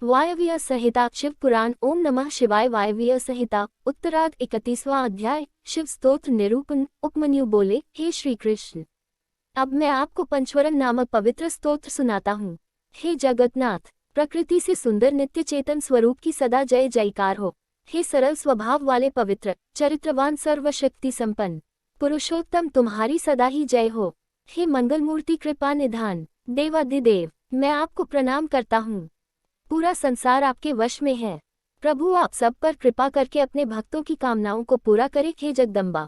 वायव्य संहिता शिव पुराण। ओम नमः शिवाय। वायव्य संहिता उत्तरार्ध 31वां अध्याय। शिव स्तोत्र निरूपण। उपमन्यु बोले, हे श्री कृष्ण, अब मैं आपको पंचवरन नामक पवित्र स्तोत्र सुनाता हूँ। हे जगन्नाथ, प्रकृति से सुंदर नित्य चेतन स्वरूप की सदा जय जयकार हो। हे सरल स्वभाव वाले पवित्र चरित्रवान सर्वशक्ति संपन्न पुरुषोत्तम, तुम्हारी सदा ही जय हो। हे मंगलमूर्ति कृपा निधान देवाधिदेव, मैं आपको प्रणाम करता हूँ। पूरा संसार आपके वश में है। प्रभु, आप सब पर कृपा करके अपने भक्तों की कामनाओं को पूरा करें। हे जगदम्बा,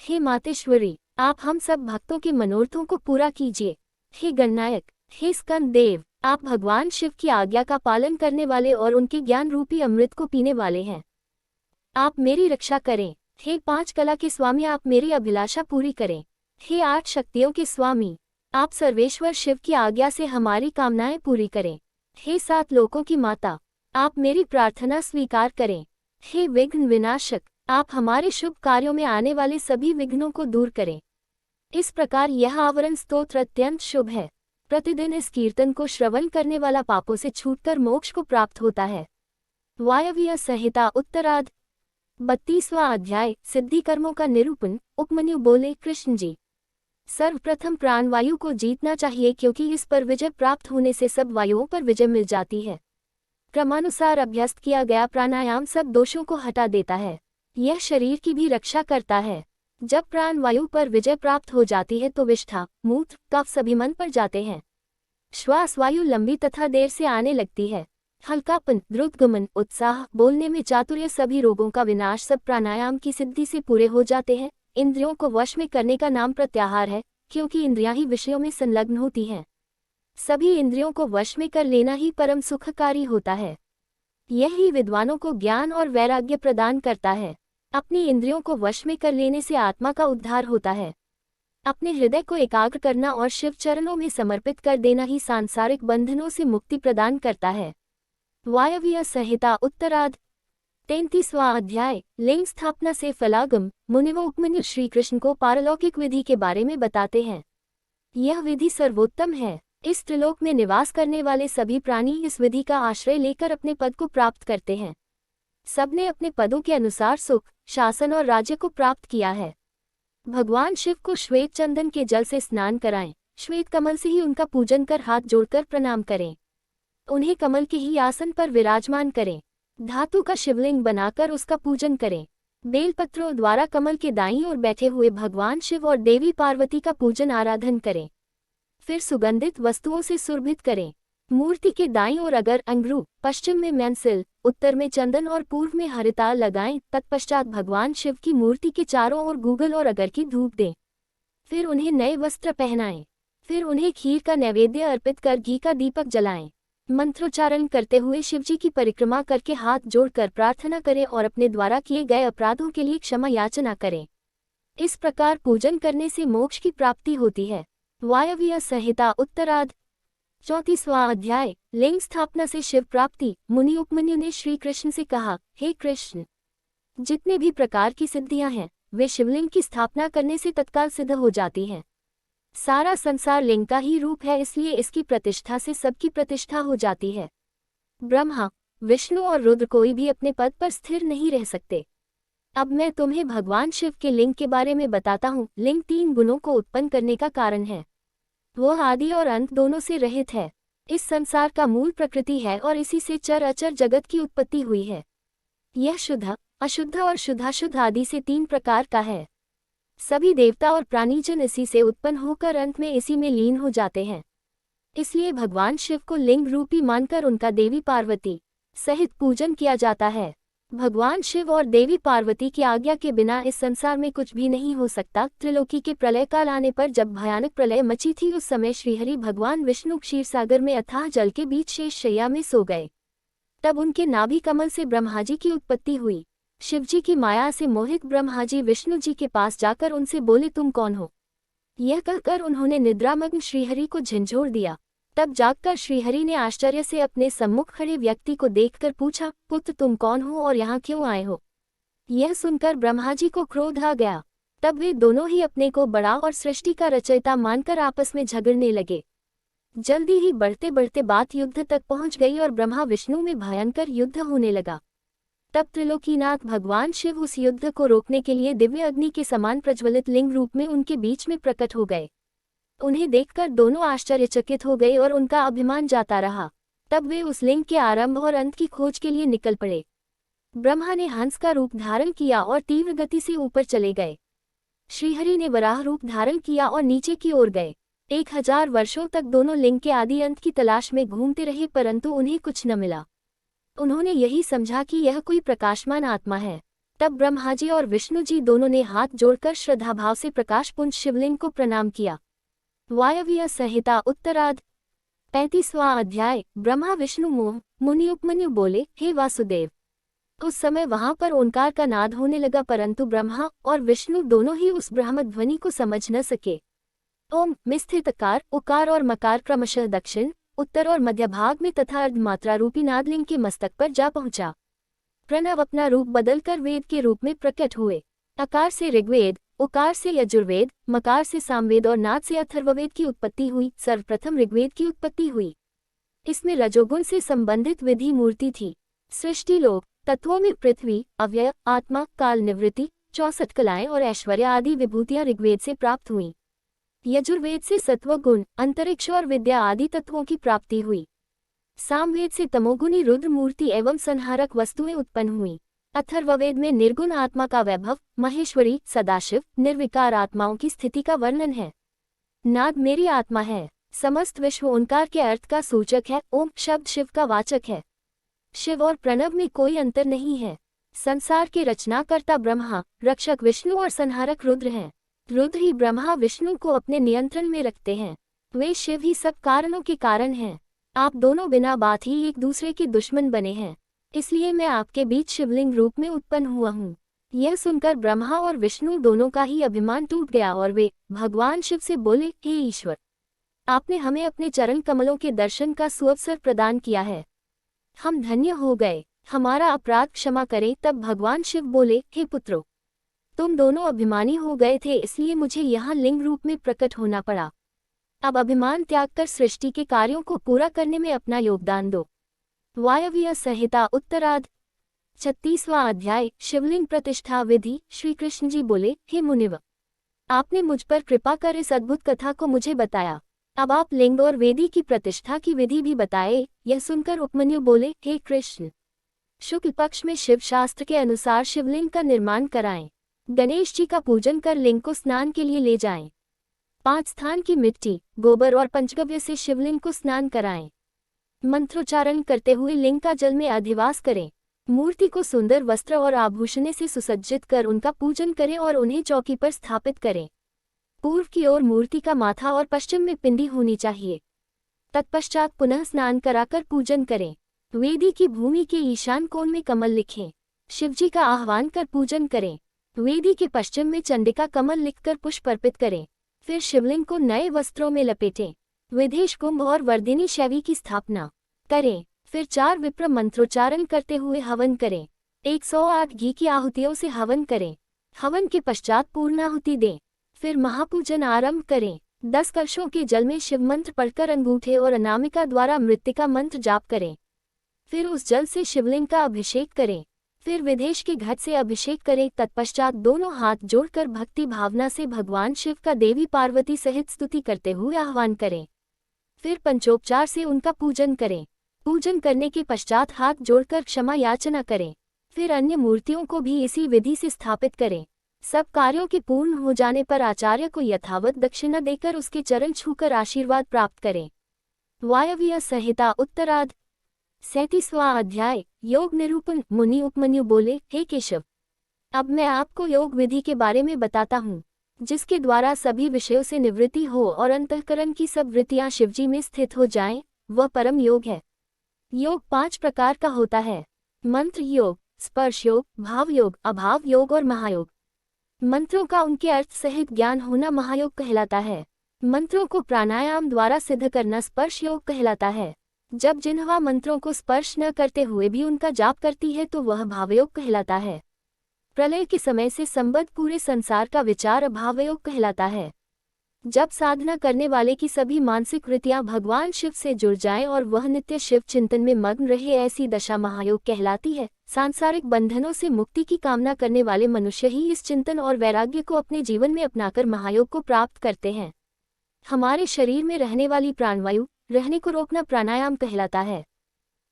हे मातेश्वरी, आप हम सब भक्तों के मनोरथों को पूरा कीजिए। हे गणनायक, हे स्कंद देव, आप भगवान शिव की आज्ञा का पालन करने वाले और उनके ज्ञान रूपी अमृत को पीने वाले हैं। आप मेरी रक्षा करें। हे पांच कला के स्वामी, आप मेरी अभिलाषा पूरी करें। हे आठ शक्तियों के स्वामी, आप सर्वेश्वर शिव की आज्ञा से हमारी कामनाएं पूरी करें। हे सात लोकों की माता, आप मेरी प्रार्थना स्वीकार करें। हे विघ्न विनाशक, आप हमारे शुभ कार्यों में आने वाले सभी विघ्नों को दूर करें। इस प्रकार यह आवरण स्तोत्र अत्यंत शुभ है। प्रतिदिन इस कीर्तन को श्रवण करने वाला पापों से छूटकर मोक्ष को प्राप्त होता है। वायव्य संहिता उत्तरार्ध 32वां अध्याय। सिद्धि कर्मों का निरूपण। उपमन्यु बोले, कृष्ण जी, सर्वप्रथम प्राणवायु को जीतना चाहिए, क्योंकि इस पर विजय प्राप्त होने से सब वायुओं पर विजय मिल जाती है। क्रमानुसार अभ्यस्त किया गया प्राणायाम सब दोषों को हटा देता है। यह शरीर की भी रक्षा करता है। जब प्राणवायु पर विजय प्राप्त हो जाती है तो विष्ठा, मूत्र, कफ सभी मन पर जाते हैं। श्वास वायु लंबी तथा देर से आने लगती है। हल्कापन, द्रुतगमन, उत्साह, बोलने में चातुर्य, सभी रोगों का विनाश सब प्राणायाम की सिद्धि से पूरे हो जाते हैं। इंद्रियों को वश में करने का नाम प्रत्याहार है, क्योंकि इंद्रियां ही विषयों में संलग्न होती हैं। सभी इंद्रियों को वश में कर लेना ही परम सुखकारी होता है। यही विद्वानों को ज्ञान और वैराग्य प्रदान करता है। अपनी इंद्रियों को वश में कर लेने से आत्मा का उद्धार होता है। अपने हृदय को एकाग्र करना और शिव चरणों में समर्पित कर देना ही सांसारिक बंधनों से मुक्ति प्रदान करता है। वायव्य संहिता उत्तरार्ध 33वां अध्याय। लिंग स्थापना से फलागम। मुनिव उपमन्यु श्री कृष्ण को पारलौकिक विधि के बारे में बताते हैं। यह विधि सर्वोत्तम है। इस त्रिलोक में निवास करने वाले सभी प्राणी इस विधि का आश्रय लेकर अपने पद को प्राप्त करते हैं। सबने अपने पदों के अनुसार सुख, शासन और राज्य को प्राप्त किया है। भगवान शिव को श्वेत चंदन के जल से स्नान कराएं। श्वेत कमल से ही उनका पूजन कर हाथ जोड़कर प्रणाम करें। उन्हें कमल के ही आसन पर विराजमान करें। धातु का शिवलिंग बनाकर उसका पूजन करें। बेलपत्रों द्वारा कमल के दाईं ओर बैठे हुए भगवान शिव और देवी पार्वती का पूजन आराधन करें। फिर सुगंधित वस्तुओं से सुरभित करें। मूर्ति के दाईं ओर अगर अंगरू, पश्चिम में मैनसिल, उत्तर में चंदन और पूर्व में हरिताल लगाएं। तत्पश्चात भगवान शिव की मूर्ति के चारों ओर गूगल और अगर की धूप दें। फिर उन्हें नए वस्त्र पहनाएं। फिर उन्हें खीर का नैवेद्य अर्पित कर घी का दीपक जलाएं। मंत्रोच्चारण करते हुए शिवजी की परिक्रमा करके हाथ जोड़कर प्रार्थना करें और अपने द्वारा किए गए अपराधों के लिए क्षमा याचना करें। इस प्रकार पूजन करने से मोक्ष की प्राप्ति होती है। वायव्य संहिता उत्तरार्ध 34वां अध्याय। लिंग स्थापना से शिव प्राप्ति। मुनि उपमन्यु ने श्री कृष्ण से कहा, हे कृष्ण, जितने भी प्रकार की सिद्धियां हैं वे शिवलिंग की स्थापना करने से तत्काल सिद्ध हो जाती हैं। सारा संसार लिंग का ही रूप है, इसलिए इसकी प्रतिष्ठा से सबकी प्रतिष्ठा हो जाती है। ब्रह्मा, विष्णु और रुद्र कोई भी अपने पद पर स्थिर नहीं रह सकते। अब मैं तुम्हें भगवान शिव के लिंग के बारे में बताता हूँ। लिंग 3 गुणों को उत्पन्न करने का कारण है। वह आदि और अंत दोनों से रहित है। इस संसार का मूल प्रकृति है और इसी से चर अचर जगत की उत्पत्ति हुई है। यह शुद्ध, अशुद्ध और शुद्धाशुद्ध आदि से 3 प्रकार का है। सभी देवता और प्राणीजन इसी से उत्पन्न होकर अंत में इसी में लीन हो जाते हैं। इसलिए भगवान शिव को लिंग रूपी मानकर उनका देवी पार्वती सहित पूजन किया जाता है। भगवान शिव और देवी पार्वती की आज्ञा के बिना इस संसार में कुछ भी नहीं हो सकता। त्रिलोकी के प्रलय काल आने पर जब भयानक प्रलय मची थी, उस समय श्रीहरि भगवान विष्णु क्षीरसागर में अथाह जल के बीच शेष शैया में सो गए। तब उनके नाभि कमल से ब्रह्माजी की उत्पत्ति हुई। शिवजी की माया से मोहित ब्रह्माजी विष्णु जी के पास जाकर उनसे बोले, तुम कौन हो? यह कहकर उन्होंने निद्रामग्न श्रीहरि को झंझोर दिया। तब जागकर श्रीहरि ने आश्चर्य से अपने सम्मुख खड़े व्यक्ति को देखकर पूछा, पुत्र तुम कौन हो और यहाँ क्यों आए हो? यह सुनकर ब्रह्माजी को क्रोध आ गया। तब वे दोनों ही अपने को बड़ा और सृष्टि का रचयिता मानकर आपस में झगड़ने लगे। जल्दी ही बढ़ते बढ़ते बात युद्ध तक पहुंच गई और ब्रह्मा विष्णु में भयंकर युद्ध होने लगा। तब त्रिलोकीनाथ भगवान शिव उस युद्ध को रोकने के लिए दिव्य अग्नि के समान प्रज्वलित लिंग रूप में उनके बीच में प्रकट हो गए। उन्हें देखकर दोनों आश्चर्यचकित हो गए और उनका अभिमान जाता रहा। तब वे उस लिंग के आरंभ और अंत की खोज के लिए निकल पड़े। ब्रह्मा ने हंस का रूप धारण किया और तीव्र गति से ऊपर चले गए। श्रीहरि ने वराह रूप धारण किया और नीचे की ओर गए। 1000 वर्षों तक दोनों लिंग के आदि अंत की तलाश में घूमते रहे, परंतु उन्हें कुछ न मिला। उन्होंने यही समझा कि यह कोई प्रकाशमान आत्मा है। तब ब्रह्मा जी और विष्णु जी दोनों ने हाथ जोड़कर श्रद्धाभाव से प्रकाशपुंज शिवलिंग को प्रणाम किया। वायव्य संहिता उत्तरार्ध 35वां अध्याय। ब्रह्मा विष्णु मोह मुनि उपमन्यु बोले, हे वासुदेव। उस समय वहां पर ओंकार का नाद होने लगा, परंतु ब्रह्मा और विष्णु दोनों ही उस ब्रह्म ध्वनि को समझ न सके। ओम में स्थित कार, उकार और मकार क्रमशः दक्षिण, उत्तर और मध्य भाग में तथा अर्धमात्रा रूपी नादलिंग के मस्तक पर जा पहुंचा। प्रणव अपना रूप बदलकर वेद के रूप में प्रकट हुए। अकार से ऋग्वेद, उकार से यजुर्वेद, मकार से सामवेद और नाद से अथर्ववेद की उत्पत्ति हुई। सर्वप्रथम ऋग्वेद की उत्पत्ति हुई। इसमें रजोगुण से संबंधित विधि मूर्ति थी। सृष्टि लोक तत्वों में पृथ्वी, अव्यय, आत्मा, काल निवृत्ति, 64 कलाएं और ऐश्वर्य आदि विभूतियां ऋग्वेद से प्राप्त हुईं। यजुर्वेद से सत्व गुण, अंतरिक्ष और विद्या आदि तत्वों की प्राप्ति हुई। सामवेद से तमोगुणी रुद्र मूर्ति एवं संहारक वस्तुएं उत्पन्न हुईं। अथर्ववेद में निर्गुण आत्मा का वैभव, महेश्वरी, सदाशिव, निर्विकार आत्माओं की स्थिति का वर्णन है। नाद मेरी आत्मा है। समस्त विश्व ओंकार के अर्थ का सूचक है। ओम शब्द शिव का वाचक है। शिव और प्रणव में कोई अंतर नहीं है। संसार के रचनाकर्ता ब्रह्मा, रक्षक विष्णु और संहारक रुद्र हैं। रुद्र ही ब्रह्मा विष्णु को अपने नियंत्रण में रखते हैं। वे शिव ही सब कारणों के कारण हैं। आप दोनों बिना बात ही एक दूसरे के दुश्मन बने हैं, इसलिए मैं आपके बीच शिवलिंग रूप में उत्पन्न हुआ हूँ। यह सुनकर ब्रह्मा और विष्णु दोनों का ही अभिमान टूट गया और वे भगवान शिव से बोले, हे ईश्वर, आपने हमें अपने चरण कमलों के दर्शन का सुअवसर प्रदान किया है। हम धन्य हो गए। हमारा अपराध क्षमा करें। तब भगवान शिव बोले, हे पुत्रों, तुम दोनों अभिमानी हो गए थे, इसलिए मुझे यहाँ लिंग रूप में प्रकट होना पड़ा। अब अभिमान त्याग कर सृष्टि के कार्यों को पूरा करने में अपना योगदान दो। वायव्य संहिता उत्तरार्ध 36वां अध्याय। शिवलिंग प्रतिष्ठा विधि। श्री कृष्ण जी बोले, हे मुनिव, आपने मुझ पर कृपा कर इस अद्भुत कथा को मुझे बताया। अब आप लिंग और वेदी की प्रतिष्ठा की विधि भी बताए। यह सुनकर उपमन्यु बोले, हे कृष्ण, शुक्ल पक्ष में शिव शास्त्र के अनुसार शिवलिंग का निर्माण कराएं। गणेश जी का पूजन कर लिंग को स्नान के लिए ले जाएं। 5 स्थान की मिट्टी, गोबर और पंचगव्य से शिवलिंग को स्नान कराएं। मंत्रोच्चारण करते हुए लिंग का जल में अधिवास करें। मूर्ति को सुंदर वस्त्र और आभूषण से सुसज्जित कर उनका पूजन करें और उन्हें चौकी पर स्थापित करें। पूर्व की ओर मूर्ति का माथा और पश्चिम में पिंडी होनी चाहिए। तत्पश्चात पुनः स्नान कराकर पूजन करें। वेदी की भूमि के ईशान कोण में कमल लिखें। शिवजी का आह्वान कर पूजन करें। वेदी के पश्चिम में चंडिका कमल लिखकर पुष्प अर्पित करें। फिर शिवलिंग को नए वस्त्रों में लपेटें। विदेश कुंभ और वर्धिनी शैवी की स्थापना करें। फिर 4 विप्र मंत्रोच्चारण करते हुए हवन करें। 108 घी की आहुतियों से हवन करें। हवन के पश्चात पूर्णाहुति दें। फिर महापूजन आरंभ करें। 10 कलशों के जल में शिव मंत्र पढ़कर अंगूठे और अनामिका द्वारा मृत्तिका मंत्र जाप करें। फिर उस जल से शिवलिंग का अभिषेक करें। फिर विदेश के घट से अभिषेक करें। तत्पश्चात दोनों हाथ जोड़कर भक्ति भावना से भगवान शिव का देवी पार्वती सहित स्तुति करते हुए आह्वान करें। फिर पंचोपचार से उनका पूजन करें। पूजन करने के पश्चात हाथ जोड़कर क्षमा याचना करें। फिर अन्य मूर्तियों को भी इसी विधि से स्थापित करें। सब कार्यों के पूर्ण हो जाने पर आचार्य को यथावत दक्षिणा देकर उसके चरण छूकर आशीर्वाद प्राप्त करें। वायव्य संहिता उत्तरार्ध 37वां अध्याय। योग निरूपण। मुनि उपमन्यु बोले, हे केशव, अब मैं आपको योग विधि के बारे में बताता हूँ, जिसके द्वारा सभी विषयों से निवृत्ति हो और अंतःकरण की सब वृत्तियां शिवजी में स्थित हो जाएं, वह परम योग है। योग 5 प्रकार का होता है। मंत्र योग, स्पर्श योग, भाव योग, अभाव योग और महायोग। मंत्रों का उनके अर्थ सहित ज्ञान होना महायोग कहलाता है। मंत्रों को प्राणायाम द्वारा सिद्ध करना स्पर्श योग कहलाता है। जब जिन्हवा मंत्रों को स्पर्श न करते हुए भी उनका जाप करती है तो वह भावयोग कहलाता है। प्रलय के समय से संबद्ध पूरे संसार का विचार अभावयोग कहलाता है। जब साधना करने वाले की सभी मानसिक वृत्तियां भगवान शिव से जुड़ जाएं और वह नित्य शिव चिंतन में मग्न रहे, ऐसी दशा महायोग कहलाती है। सांसारिक बंधनों से मुक्ति की कामना करने वाले मनुष्य ही इस चिंतन और वैराग्य को अपने जीवन में अपनाकर महायोग को प्राप्त करते हैं। हमारे शरीर में रहने वाली प्राणवायु रहने को रोकना प्राणायाम कहलाता है।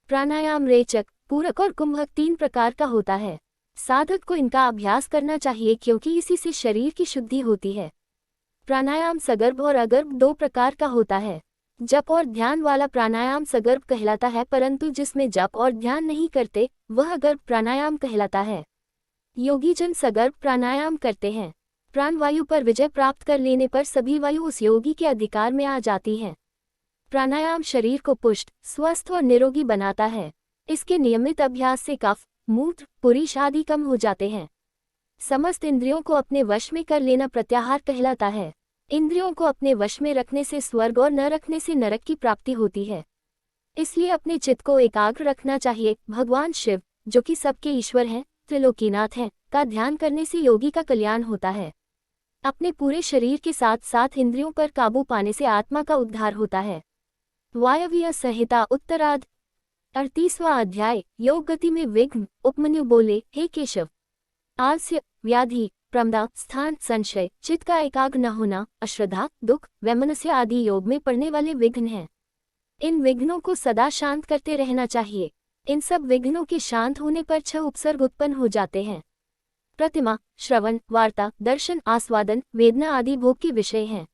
प्राणायाम रेचक, पूरक और कुंभक 3 प्रकार का होता है। साधक को इनका अभ्यास करना चाहिए क्योंकि इसी से शरीर की शुद्धि होती है। प्राणायाम सगर्भ और अगर्भ 2 प्रकार का होता है। जप और ध्यान वाला प्राणायाम सगर्भ कहलाता है, परंतु जिसमें जप और ध्यान नहीं करते वह अगर्भ प्राणायाम कहलाता है। योगी जन सगर्भ प्राणायाम करते हैं। प्राणवायु पर विजय प्राप्त कर लेने पर सभी वायु उस योगी के अधिकार में आ जाती हैं। प्राणायाम शरीर को पुष्ट, स्वस्थ और निरोगी बनाता है। इसके नियमित अभ्यास से कफ, मूत्र, पुरीश आदि कम हो जाते हैं। समस्त इंद्रियों को अपने वश में कर लेना प्रत्याहार कहलाता है। इंद्रियों को अपने वश में रखने से स्वर्ग और न रखने से नरक की प्राप्ति होती है। इसलिए अपने चित्त को एकाग्र रखना चाहिए। भगवान शिव, जो कि सबके ईश्वर हैं, त्रिलोकीनाथ हैं, का ध्यान करने से योगी का कल्याण होता है। अपने पूरे शरीर के साथ साथ इंद्रियों पर काबू पाने से आत्मा का उद्धार होता है। वायव्य संहिता उत्तरार्ध 38वां अध्याय। योग गति में विघ्न। उपमन्यु बोले, हे केशव, आलस्य, व्याधि, प्रमदा, स्थान, संशय, चित्त का एकाग्र न होना, अश्रद्धा, दुख, वैमनस्य आदि योग में पड़ने वाले विघ्न हैं। इन विघ्नों को सदा शांत करते रहना चाहिए। इन सब विघ्नों के शांत होने पर 6 उपसर्ग उत्पन्न हो जाते हैं। प्रतिमा, श्रवण, वार्ता, दर्शन, आस्वादन, वेदना आदि भोग के विषय हैं।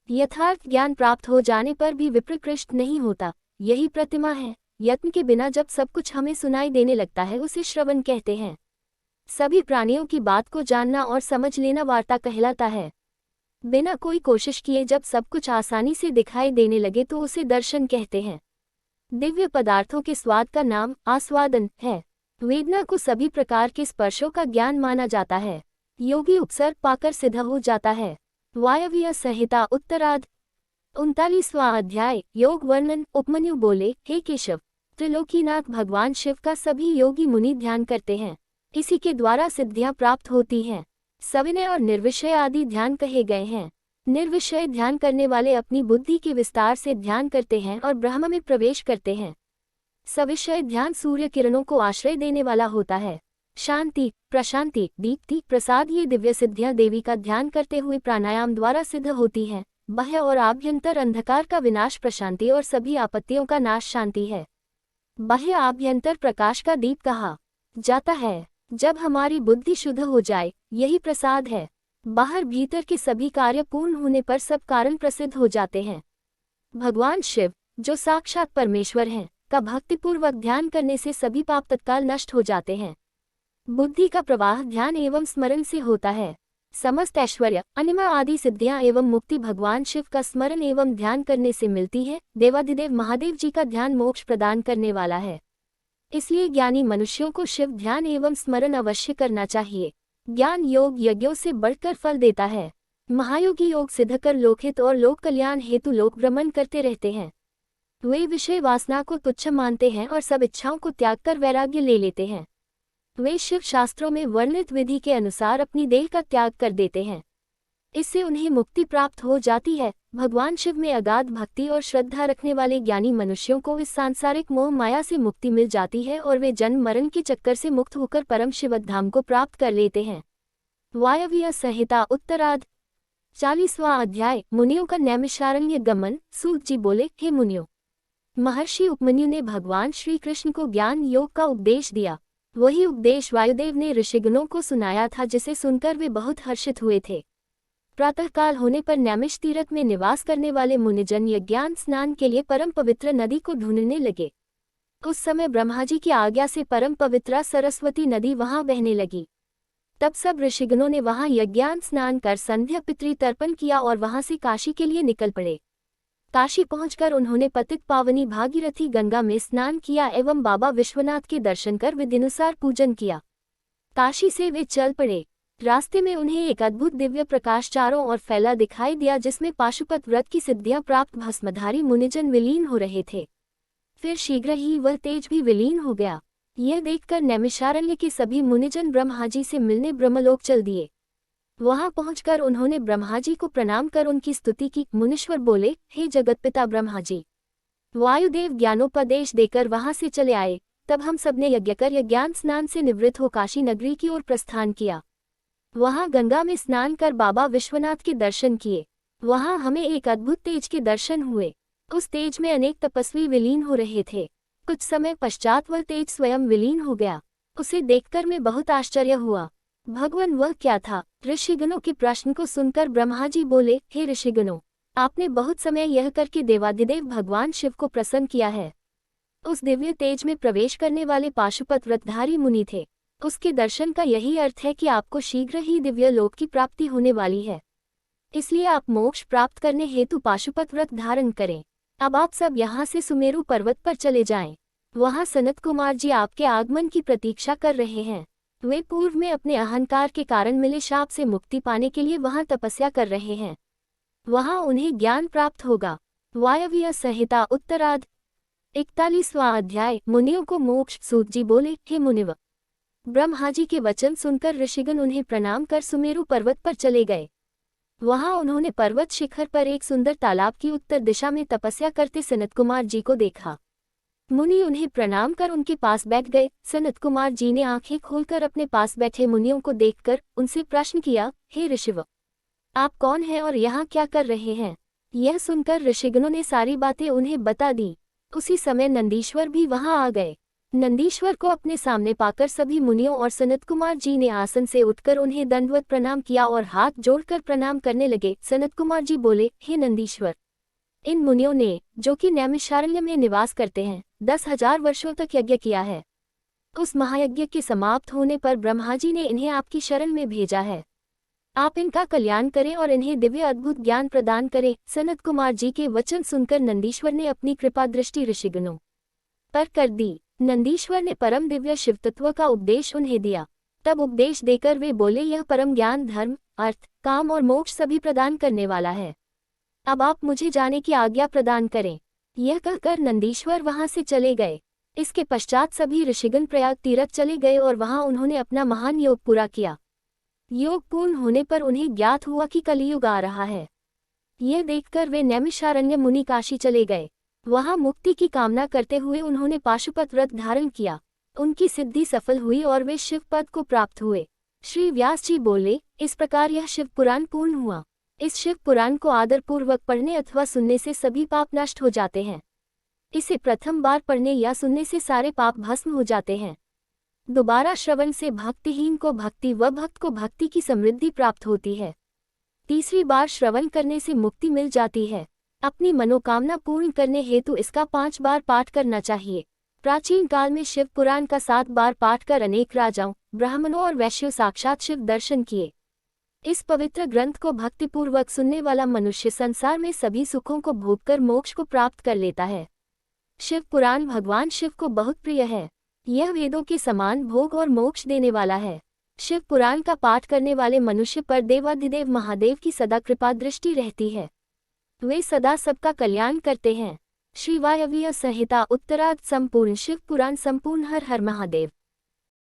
यथार्थ ज्ञान प्राप्त हो जाने पर भी विप्रकृष्ट नहीं होता, यही प्रतिमा है। यत्न के बिना जब सब कुछ हमें सुनाई देने लगता है उसे श्रवण कहते हैं। सभी प्राणियों की बात को जानना और समझ लेना वार्ता कहलाता है। बिना कोई कोशिश किए जब सब कुछ आसानी से दिखाई देने लगे तो उसे दर्शन कहते हैं। दिव्य पदार्थों के स्वाद का नाम आस्वादन है। वेदना को सभी प्रकार के स्पर्शों का ज्ञान माना जाता है। योगी उपसर्ग पाकर सिद्ध हो जाता है। वायव्य संहिता उत्तरार्ध 39वां अध्याय। योग वर्णन। उपमन्यु बोले, हे केशव, त्रिलोकीनाथ भगवान शिव का सभी योगी मुनि ध्यान करते हैं। इसी के द्वारा सिद्धियां प्राप्त होती हैं। सविनय और निर्विषय आदि ध्यान कहे गए हैं। निर्विषय ध्यान करने वाले अपनी बुद्धि के विस्तार से ध्यान करते हैं और ब्रह्म में प्रवेश करते हैं। सविषय ध्यान सूर्य किरणों को आश्रय देने वाला होता है। शांति, प्रशांति, दीप्ति, प्रसाद ये दिव्य सिद्धियां देवी का ध्यान करते हुए प्राणायाम द्वारा सिद्ध होती हैं। बाह्य और आभ्यंतर अंधकार का विनाश प्रशांति और सभी आपत्तियों का नाश शांति है। बाह्य आभ्यंतर प्रकाश का दीप कहा जाता है। जब हमारी बुद्धि शुद्ध हो जाए, यही प्रसाद है। बाहर भीतर के सभी कार्य पूर्ण होने पर सब कारण प्रसिद्ध हो जाते हैं। भगवान शिव, जो साक्षात परमेश्वर हैं, का भक्तिपूर्वक ध्यान करने से सभी पाप तत्काल नष्ट हो जाते हैं। बुद्धि का प्रवाह ध्यान एवं स्मरण से होता है। समस्त ऐश्वर्य, अनिमा आदि सिद्धियां एवं मुक्ति भगवान शिव का स्मरण एवं ध्यान करने से मिलती है। देवाधिदेव महादेव जी का ध्यान मोक्ष प्रदान करने वाला है। इसलिए ज्ञानी मनुष्यों को शिव ध्यान एवं स्मरण अवश्य करना चाहिए। ज्ञान योग यज्ञों से बढ़कर फल देता है। महायोगी योग सिद्ध कर लोकहित और लोक कल्याण हेतु लोक भ्रमण करते रहते हैं। वे विषय वासना को तुच्छ मानते हैं और सब इच्छाओं को त्याग कर वैराग्य ले लेते हैं। वे शिव शास्त्रों में वर्णित विधि के अनुसार अपनी देह का त्याग कर देते हैं। इससे उन्हें मुक्ति प्राप्त हो जाती है। भगवान शिव में अगाध भक्ति और श्रद्धा रखने वाले ज्ञानी मनुष्यों को इस सांसारिक मोह माया से मुक्ति मिल जाती है और वे जन्म मरण के चक्कर से मुक्त होकर परम शिवधाम को प्राप्त कर लेते हैं। वायव्य संहिता उत्तरार्ध 40वां अध्याय। मुनियों का नैमिषारण्य गमन। सूत जी बोले, हे मुनियों, महर्षि उपमन्यु ने भगवान श्री कृष्ण को ज्ञान योग का उपदेश दिया। वही उपदेश वायुदेव ने ऋषिगणों को सुनाया था, जिसे सुनकर वे बहुत हर्षित हुए थे। प्रातःकाल होने पर नैमिष तीर्थ में निवास करने वाले मुनिजन यज्ञान स्नान के लिए परम पवित्र नदी को ढूंढने लगे। उस समय ब्रह्मा जी की आज्ञा से परम पवित्रा सरस्वती नदी वहां बहने लगी। तब सब ऋषिगणों ने वहां यज्ञान स्नान कर संध्या पितृ तर्पण किया और वहां से काशी के लिए निकल पड़े। काशी पहुंचकर उन्होंने पतित पावनी भागीरथी गंगा में स्नान किया एवं बाबा विश्वनाथ के दर्शन कर विधिनुसार पूजन किया। काशी से वे चल पड़े। रास्ते में उन्हें एक अद्भुत दिव्य प्रकाश चारों ओर फैला दिखाई दिया, जिसमें पाशुपत व्रत की सिद्धियां प्राप्त भस्मधारी मुनिजन विलीन हो रहे थे। फिर शीघ्र ही वह तेज भी विलीन हो गया। यह देखकर नैमिषारण्य के सभी मुनिजन ब्रह्मा जी से मिलने ब्रह्मलोक चल दिए। वहां पहुंचकर उन्होंने ब्रह्मा जी को प्रणाम कर उनकी स्तुति की। मुनीश्वर बोले, हे जगतपिता ब्रह्मा जी। वायुदेव ज्ञानोपदेश देकर वहां से चले आए। तब हम सबने यज्ञ कर यज्ञान स्नान से निवृत्त हो काशी नगरी की ओर प्रस्थान किया। वहां गंगा में स्नान कर बाबा विश्वनाथ के दर्शन किए। वहां हमें एक अद्भुत तेज के दर्शन हुए। उस तेज में अनेक तपस्वी विलीन हो रहे थे। कुछ समय पश्चात वह तेज स्वयं विलीन हो गया। उसे देखकर मैं बहुत आश्चर्य हुआ। भगवान वह क्या था? ऋषिगणों के प्रश्न को सुनकर ब्रह्मा जी बोले, हे ऋषिगणों, आपने बहुत समय यह करके देवाधिदेव भगवान शिव को प्रसन्न किया है। उस दिव्य तेज में प्रवेश करने वाले पाशुपत व्रतधारी मुनि थे। उसके दर्शन का यही अर्थ है कि आपको शीघ्र ही दिव्य लोक की प्राप्ति होने वाली है। इसलिए आप मोक्ष प्राप्त करने हेतु पाशुपत व्रत धारण करें। अब आप सब यहाँ से सुमेरु पर्वत पर चले जाएं। वहाँ सनत कुमार जी आपके आगमन की प्रतीक्षा कर रहे हैं। वे पूर्व में अपने अहंकार के कारण मिले शाप से मुक्ति पाने के लिए वहाँ तपस्या कर रहे हैं। वहाँ उन्हें ज्ञान प्राप्त होगा। वायव्य संहिता उत्तरार्ध 41वां अध्याय। मुनियों को मोक्ष। सूत जी बोले, हे मुनिव। ब्रह्मा जी के वचन सुनकर ऋषिगण उन्हें प्रणाम कर सुमेरु पर्वत पर चले गए। वहां उन्होंने पर्वत शिखर पर एक सुंदर तालाब की उत्तर दिशा में तपस्या करते सनत कुमार जी को देखा। मुनि उन्हें प्रणाम कर उनके पास बैठ गए। सनत कुमार जी ने आंखें खोलकर अपने पास बैठे मुनियों को देखकर उनसे प्रश्न किया, हे ऋषिव, आप कौन हैं और यहाँ क्या कर रहे हैं? यह सुनकर ऋषिगणों ने सारी बातें उन्हें बता दी। उसी समय नंदीश्वर भी वहां आ गए। नंदीश्वर को अपने सामने पाकर सभी मुनियों और सनत कुमार जी ने आसन से उठकर उन्हें दंडवत प्रणाम किया और हाथ जोड़कर प्रणाम करने लगे। सनत कुमार जी बोले, हे नंदीश्वर, इन मुनियों ने, जो कि नैमिषारण्य में निवास करते हैं, 10,000 वर्षों तक यज्ञ किया है। उस महायज्ञ के समाप्त होने पर ब्रह्मा जी ने इन्हें आपकी शरण में भेजा है। आप इनका कल्याण करें और इन्हें दिव्य अद्भुत ज्ञान प्रदान करें। सनत कुमार जी के वचन सुनकर नंदीश्वर ने अपनी कृपा दृष्टि ऋषिगणों पर कर दी। नंदीश्वर ने परम दिव्य शिव तत्व का उपदेश उन्हें दिया। तब उपदेश देकर वे बोले, यह परम ज्ञान धर्म, अर्थ, काम और मोक्ष सभी प्रदान करने वाला है। अब आप मुझे जाने की आज्ञा प्रदान करें। यह कहकर नंदीश्वर वहां से चले गए। इसके पश्चात सभी ऋषिगण प्रयाग तीर्थ चले गए और वहां उन्होंने अपना महान योग पूरा किया। योग पूर्ण होने पर उन्हें ज्ञात हुआ कि कलियुग आ रहा है। यह देखकर वे नैमिषारण्य मुनि काशी चले गए। वहां मुक्ति की कामना करते हुए उन्होंने पाशुपत व्रत धारण किया। उनकी सिद्धि सफल हुई और वे शिव पद को प्राप्त हुए। श्री व्यास जी बोले, इस प्रकार यह शिव पुराण पूर्ण हुआ। इस शिव पुराण को आदरपूर्वक पढ़ने अथवा सुनने से सभी पाप नष्ट हो जाते हैं। इसे प्रथम बार पढ़ने या सुनने से सारे पाप भस्म हो जाते हैं। दोबारा श्रवण से भक्तिहीन को भक्ति व भक्त को भक्ति की समृद्धि प्राप्त होती है। तीसरी बार श्रवण करने से मुक्ति मिल जाती है। अपनी मनोकामना पूर्ण करने हेतु इसका 5 बार पाठ करना चाहिए। प्राचीन काल में शिव पुराण का 7 बार पाठ कर अनेक राजाओं, ब्राह्मणों और वैश्यों साक्षात शिव दर्शन किए। इस पवित्र ग्रंथ को भक्तिपूर्वक सुनने वाला मनुष्य संसार में सभी सुखों को भोगकर मोक्ष को प्राप्त कर लेता है। शिव पुराण भगवान शिव को बहुत प्रिय है। यह वेदों के समान भोग और मोक्ष देने वाला है। शिव पुराण का पाठ करने वाले मनुष्य पर देवाधिदेव महादेव की सदा कृपा दृष्टि रहती है। वे सदा सबका कल्याण करते हैं। श्री वायव्य संहिता उत्तरार्ध संपूर्ण। शिव पुराण संपूर्ण। हर हर महादेव।